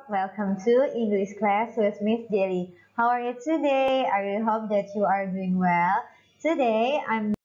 Welcome to English class with Miss Jelly. How are you today? I really hope that you are doing well. Today, I'm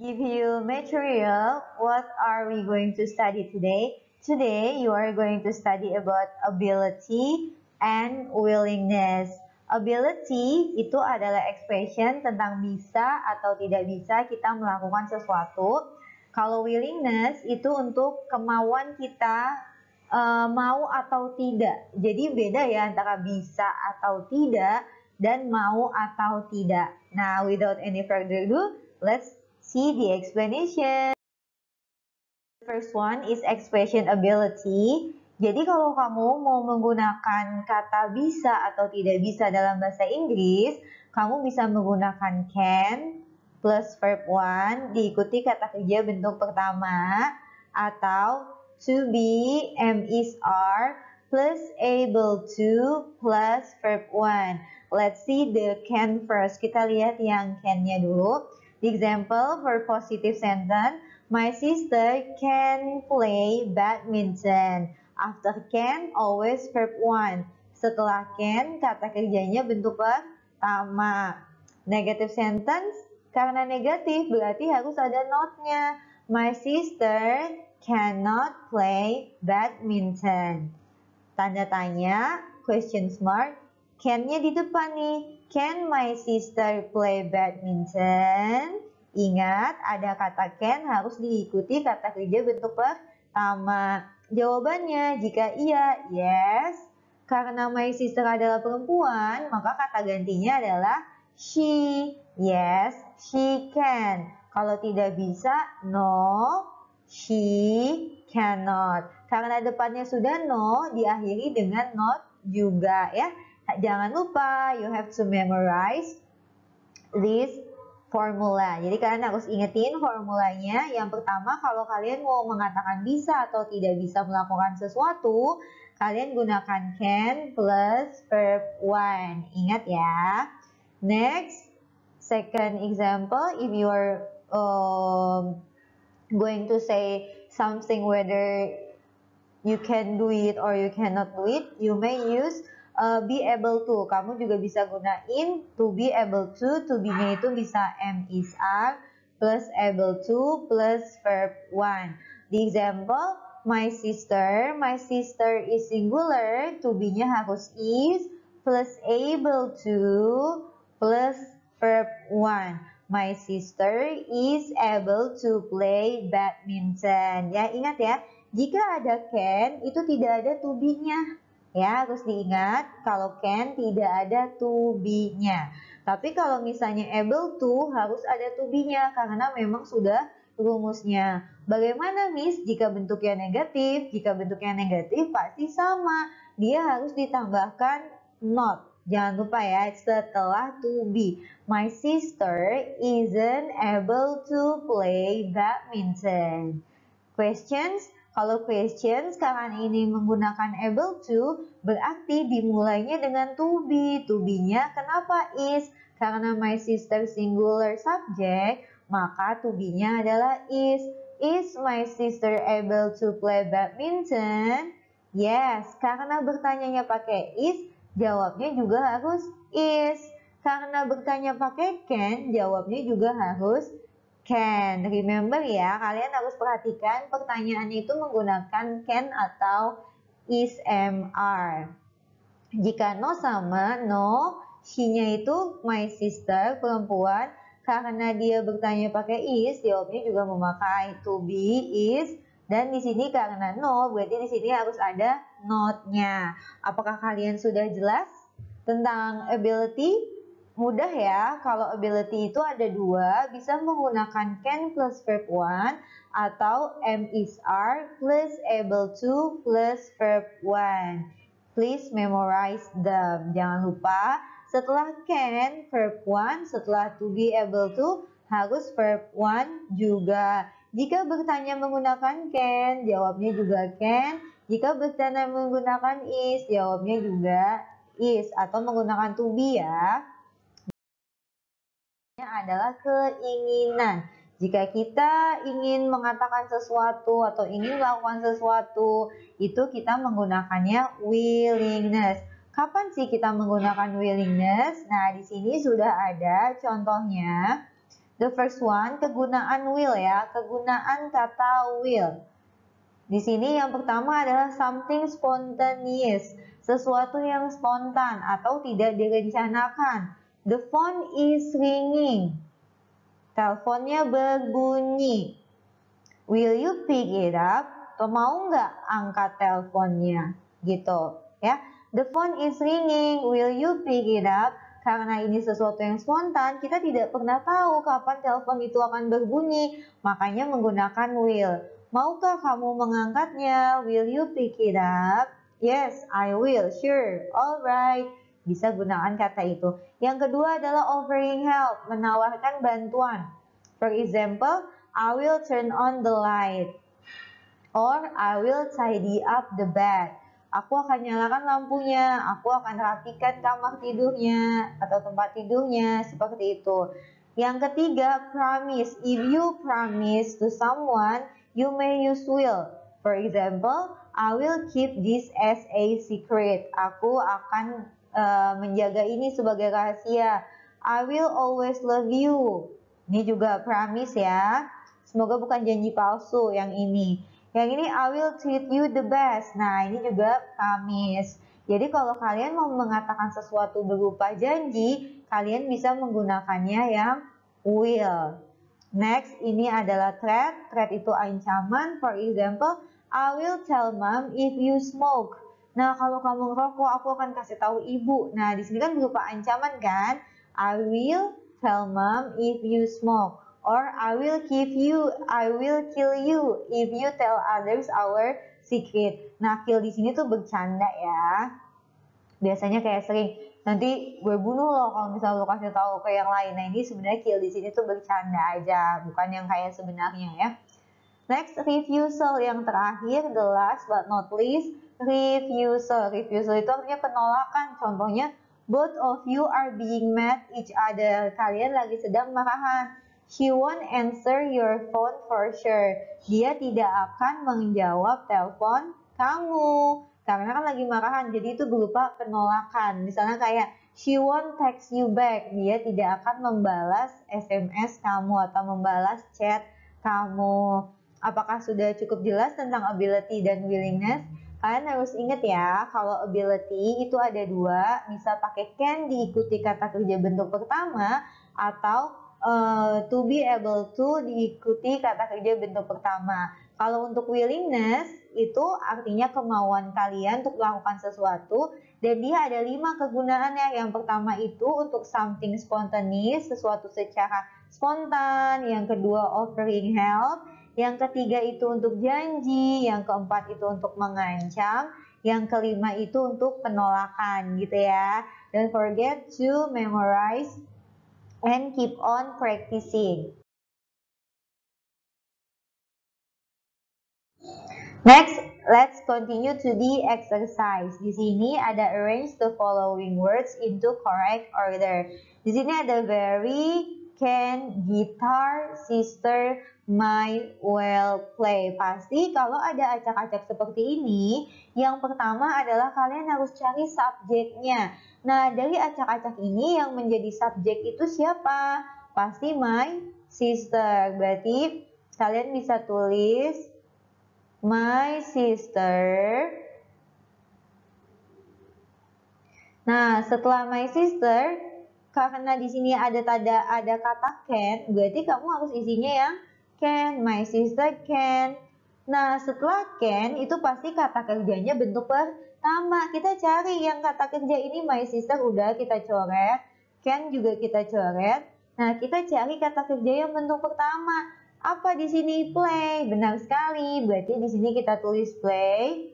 give you material. What are we going to study today? Today, you are going to study about ability and willingness. Ability itu adalah expression tentang bisa atau tidak bisa kita melakukan sesuatu. Kalau willingness itu untuk kemauan kita mau atau tidak. Jadi beda ya antara bisa atau tidak dan mau atau tidak. Now, without any further ado, let's see the explanation. The first one is expression ability. Jadi kalau kamu mau menggunakan kata bisa atau tidak bisa dalam bahasa Inggris, kamu bisa menggunakan can plus verb one diikuti kata kerja bentuk pertama, atau to be, am, is, are plus able to plus verb one. Let's see the can first. Kita lihat yang can-nya dulu. The example for positive sentence, my sister can play badminton. After can, always verb one. Setelah can, kata kerjanya bentuk pertama. Negative sentence, karena negatif berarti harus ada not-nya. My sister cannot play badminton. Tanda tanya, question mark, can-nya di depan nih. Can my sister play badminton? Ingat, ada kata can harus diikuti kata kerja bentuk pertama. Jawabannya, jika iya, yes. Karena my sister adalah perempuan, maka kata gantinya adalah she. Yes, she can. Kalau tidak bisa, no, she cannot. Karena depannya sudah no, diakhiri dengan not juga ya. Jangan lupa, you have to memorize this formula. Jadi kalian harus ingetin formulanya. Yang pertama, kalau kalian mau mengatakan bisa atau tidak bisa melakukan sesuatu, kalian gunakan can plus verb one. Ingat ya. Next, second example, if you are going to say something whether you can do it or you cannot do it, you may use be able to. Kamu juga bisa gunain to be able to be-nya itu bisa am, is, are plus able to plus verb one. The example, my sister is singular, to be-nya harus is plus able to plus verb one. My sister is able to play badminton. Ya, ingat ya, jika ada can itu tidak ada to be-nya. Ya, harus diingat kalau can tidak ada to be-nya. Tapi kalau misalnya able to harus ada to be-nya karena memang sudah rumusnya. Bagaimana Miss jika bentuknya negatif? Jika bentuknya negatif pasti sama. Dia harus ditambahkan not. Jangan lupa ya, setelah to be. My sister isn't able to play badminton. Questions? Kalau question sekarang ini menggunakan able to, berarti dimulainya dengan to be. To be-nya kenapa is? Karena my sister singular subject, maka to be-nya adalah is. Is my sister able to play badminton? Yes, karena bertanyanya pakai is, jawabnya juga harus is. Karena bertanya pakai can, jawabnya juga harus can. Remember ya, kalian harus perhatikan pertanyaannya itu menggunakan can atau is, am, are. Jika no sama no, she-nya itu my sister, perempuan. Karena dia bertanya pakai is, jawabnya juga memakai to be, is. Dan di sini karena no, berarti di sini harus ada not-nya. Apakah kalian sudah jelas tentang ability? Mudah ya, kalau ability itu ada dua, bisa menggunakan can plus verb one atau am, is, are plus able to plus verb one. Please memorize them. Jangan lupa, setelah can, verb one, setelah to be able to, harus verb one juga. Jika bertanya menggunakan can, jawabnya juga can. Jika bertanya menggunakan is, jawabnya juga is. Atau menggunakan to be ya. Adalah keinginan. Jika kita ingin mengatakan sesuatu atau ingin melakukan sesuatu, itu kita menggunakannya willingness. Kapan sih kita menggunakan willingness? Nah, di sini sudah ada contohnya. The first one, kegunaan will ya, kegunaan kata will. Di sini yang pertama adalah something spontaneous, sesuatu yang spontan atau tidak direncanakan. The phone is ringing. Teleponnya berbunyi. Will you pick it up? Atau mau nggak angkat teleponnya? Gitu ya. The phone is ringing. Will you pick it up? Karena ini sesuatu yang spontan, kita tidak pernah tahu kapan telepon itu akan berbunyi. Makanya menggunakan will. Maukah kamu mengangkatnya? Will you pick it up? Yes, I will. Sure. Alright. Bisa gunakan kata itu. Yang kedua adalah offering help, menawarkan bantuan. For example, I will turn on the light. Or I will tidy up the bed. Aku akan nyalakan lampunya, aku akan rapikan kamar tidurnya atau tempat tidurnya, seperti itu. Yang ketiga, promise. If you promise to someone, you may use will. For example, I will keep this as a secret. Aku akan menjaga ini sebagai rahasia. I will always love you. Ini juga promise ya. Semoga bukan janji palsu yang ini. Yang ini I will treat you the best. Nah, ini juga promise. Jadi kalau kalian mau mengatakan sesuatu berupa janji, kalian bisa menggunakannya yang will. Next, ini adalah threat. Threat itu ancaman. For example, I will tell mom if you smoke. Nah, kalau kamu ngerokok, aku akan kasih tahu ibu. Nah, di sini kan berupa ancaman kan? I will tell mom if you smoke. Or I will kill you if you tell others our secret. Nah, kill di sini tuh bercanda ya. Biasanya kayak sering, nanti gue bunuh lo kalau misalnya lo kasih tahu ke yang lain. Nah, ini sebenarnya kill di sini tuh bercanda aja, bukan yang kayak sebenarnya ya. Next, refusal yang terakhir, the last but not least, refusal. Refusal itu artinya penolakan. Contohnya, both of you are being mad each other. Kalian lagi sedang marahan. She won't answer your phone for sure. Dia tidak akan menjawab telepon kamu. Karena kan lagi marahan, jadi itu berupa penolakan. Misalnya kayak, she won't text you back. Dia tidak akan membalas SMS kamu atau membalas chat kamu. Apakah sudah cukup jelas tentang ability dan willingness? Kalian harus ingat ya, kalau ability itu ada dua, bisa pakai can diikuti kata kerja bentuk pertama, atau to be able to diikuti kata kerja bentuk pertama. Kalau untuk willingness, itu artinya kemauan kalian untuk melakukan sesuatu, dan dia ada 5 kegunaannya. Yang pertama itu untuk something spontaneous, sesuatu secara spontan. Yang kedua offering help. Yang ketiga itu untuk janji, yang keempat itu untuk mengancam, yang kelima itu untuk penolakan gitu ya. Don't forget to memorize and keep on practicing. Next, let's continue to the exercise. Di sini ada arrange the following words into correct order. Di sini ada very, can, guitar, sister, might, well, play. Pasti kalau ada acak-acak seperti ini, yang pertama adalah kalian harus cari subjeknya. Nah, dari acak-acak ini yang menjadi subjek itu siapa? Pasti my sister. Berarti kalian bisa tulis my sister. Nah, setelah my sister, karena di sini ada kata can, berarti kamu harus isinya yang can. My sister can. Nah, setelah can itu pasti kata kerjanya bentuk pertama. Kita cari yang kata kerja ini, my sister udah kita coret, can juga kita coret. Nah, kita cari kata kerja yang bentuk pertama. Apa di sini? Play. Benar sekali. Berarti di sini kita tulis play.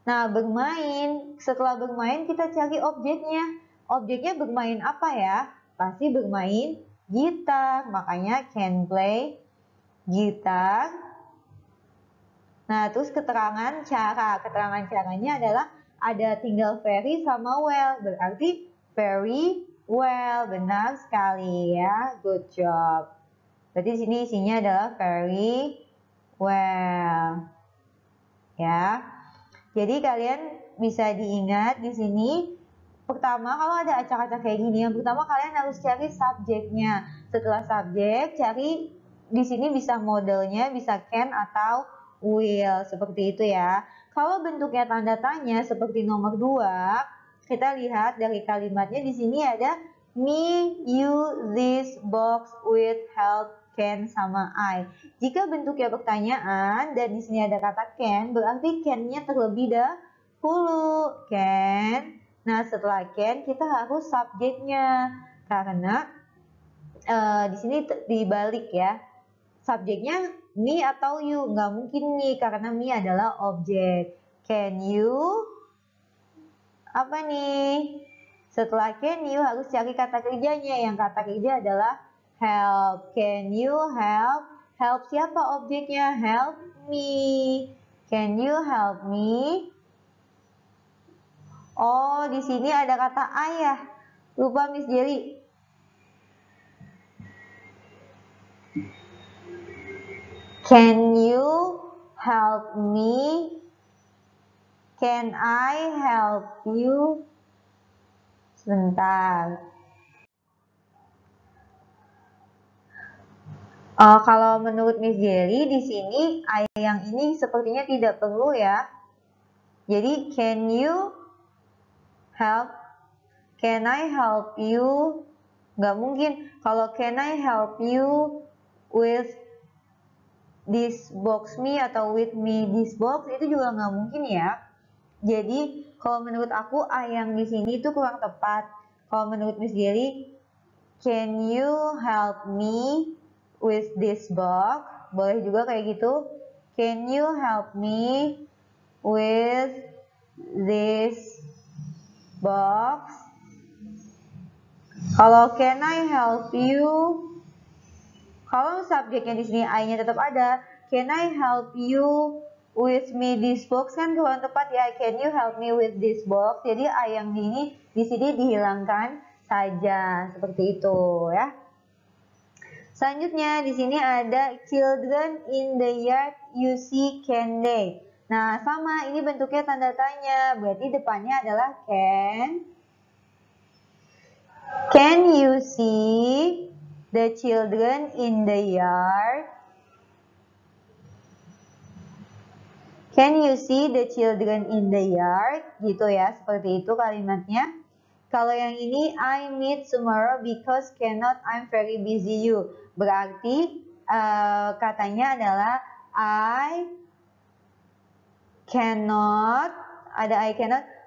Nah, bermain. Setelah bermain kita cari objeknya. Objeknya bermain apa ya? Pasti bermain gitar. Makanya can play gitar. Nah, terus keterangan cara. Keterangan caranya adalah ada tinggal very sama well. Berarti very well. Benar sekali ya. Good job. Berarti di sini isinya adalah very well. Ya. Jadi kalian bisa diingat di sini pertama kalau ada acak-acak kayak gini, yang pertama kalian harus cari subjeknya. Setelah subjek, cari di sini bisa modelnya, bisa can atau will, seperti itu ya. Kalau bentuknya tanda tanya seperti nomor 2, kita lihat dari kalimatnya di sini ada me, you, this, box, with, help, can, sama I. Jika bentuknya pertanyaan dan di sini ada kata can, berarti can-nya terlebih dahulu. Can. Nah, setelah can kita harus subjeknya karena di sini dibalik ya. Subjeknya me atau you, nggak mungkin me karena me adalah objek. Can you apa nih? Setelah can you harus cari kata kerjanya, yang kata kerja adalah help. Can you help? Help siapa objeknya? Help me. Can you help me? Oh, di sini ada kata ayah. Lupa Miss Jelly. Can you help me? Can I help you? Sebentar. Kalau menurut Miss Jelly di sini I yang ini sepertinya tidak perlu ya. Jadi can you help? Can I help you? Nggak mungkin. Kalau can I help you with this box me atau with me this box itu juga nggak mungkin ya. Jadi kalau menurut aku I yang di sini itu kurang tepat. Kalau menurut Miss Jelly, can you help me with this box? Boleh juga kayak gitu. Can you help me with this box? Kalau can I help you? Kalau subjeknya di sini I-nya tetap ada, can I help you with me this box kan kurang tepat ya. Can you help me with this box? Jadi I yang ini di sini dihilangkan saja seperti itu ya. Selanjutnya di sini ada children in the yard you see can they. Nah, sama ini bentuknya tanda tanya. Berarti depannya adalah can. Can you see the children in the yard? Can you see the children in the yard? Gitu ya, seperti itu kalimatnya. Kalau yang ini, I meet tomorrow because cannot, I'm very busy you. Berarti katanya adalah I cannot, ada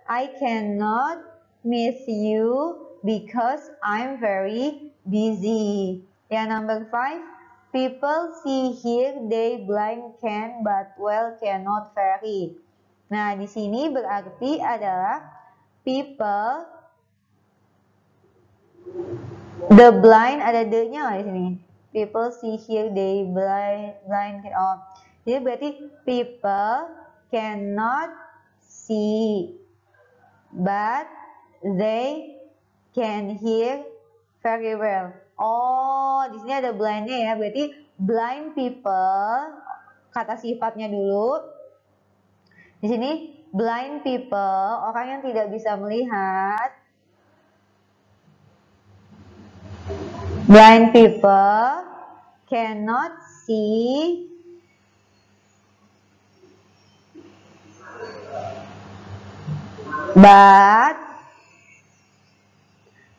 I cannot miss you because I'm very busy. Yang number 5, people see here they blind can but well cannot very. Nah, di sini berarti adalah people, the blind ada the-nya nggak di sini? People see here they blind can. Oh, jadi berarti people cannot see but they can hear very well. Oh, di sini ada blindnya ya. Berarti blind people, kata sifatnya dulu. Di sini blind people, orang yang tidak bisa melihat. Blind people cannot see but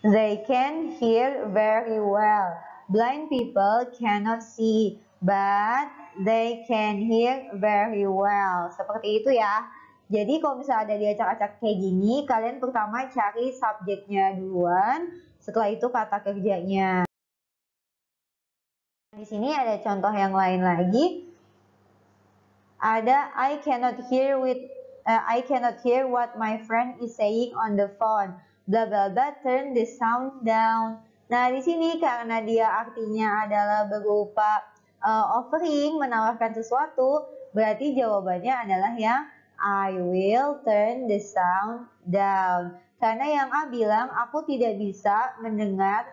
they can hear very well. Blind people cannot see, but they can hear very well. Seperti itu ya. Jadi kalau misalnya ada di acak-acak kayak gini, kalian pertama cari subjeknya duluan, setelah itu kata kerjanya. Di sini ada contoh yang lain lagi. Ada I cannot hear what my friend is saying on the phone. Blah blah blah, turn the sound down. Nah, di sini karena dia artinya adalah berupa offering, menawarkan sesuatu, berarti jawabannya adalah yang I will turn the sound down. Karena yang A bilang, aku tidak bisa mendengar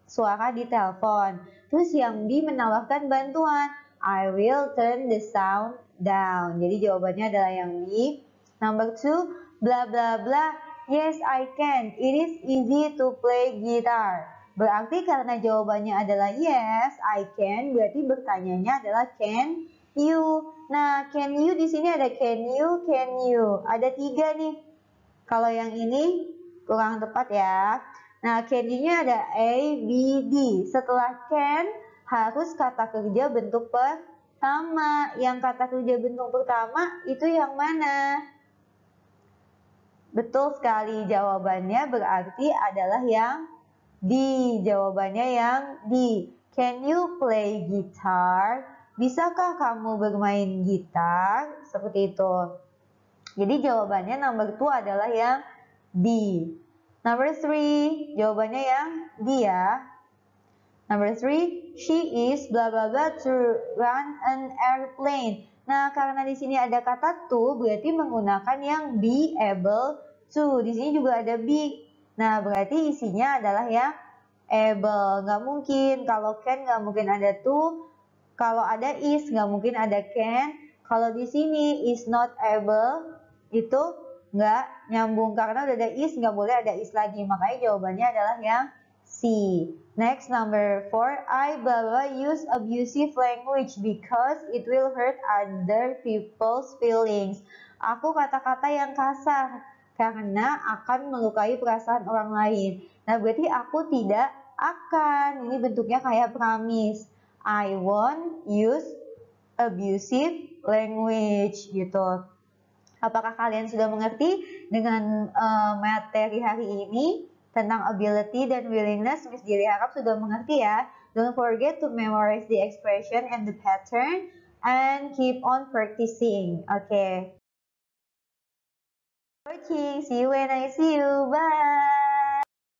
suara di telepon. Terus yang B menawarkan bantuan. I will turn the sound down. Jadi jawabannya adalah yang B. Number 2, bla bla bla. Yes, I can. It is easy to play guitar. Berarti karena jawabannya adalah yes, I can, berarti bertanyanya adalah can you. Nah, can you di sini ada can you, can you. Ada 3 nih. Kalau yang ini kurang tepat ya. Nah, can you-nya ada A, B, D. Setelah can, harus kata kerja bentuk pertama. Yang kata kerja bentuk pertama itu yang mana? Betul sekali, jawabannya berarti adalah yang D. Jawabannya yang D. Can you play guitar? Bisakah kamu bermain gitar? Seperti itu. Jadi jawabannya number 2 adalah yang D. Number 3, jawabannya yang D ya. Number 3, she is bla bla bla to run an airplane. Nah, karena di sini ada kata to, berarti menggunakan yang be able to. Di sini juga ada be. Nah, berarti isinya adalah yang able. Nggak mungkin. Kalau can nggak mungkin ada to. Kalau ada is nggak mungkin ada can. Kalau di sini is not able, itu nggak nyambung. Karena udah ada is, nggak boleh ada is lagi. Makanya jawabannya adalah yang C. Next, number 4, I blah blah use abusive language because it will hurt other people's feelings. Aku kata-kata yang kasar karena akan melukai perasaan orang lain. Nah, berarti aku tidak akan. Ini bentuknya kayak promise. I won't use abusive language gitu. Apakah kalian sudah mengerti dengan materi hari ini? Tentang ability dan willingness, Miss Giri harap sudah mengerti ya. Don't forget to memorize the expression and the pattern and keep on practicing. Okay. Watching. See you when I see you. Bye.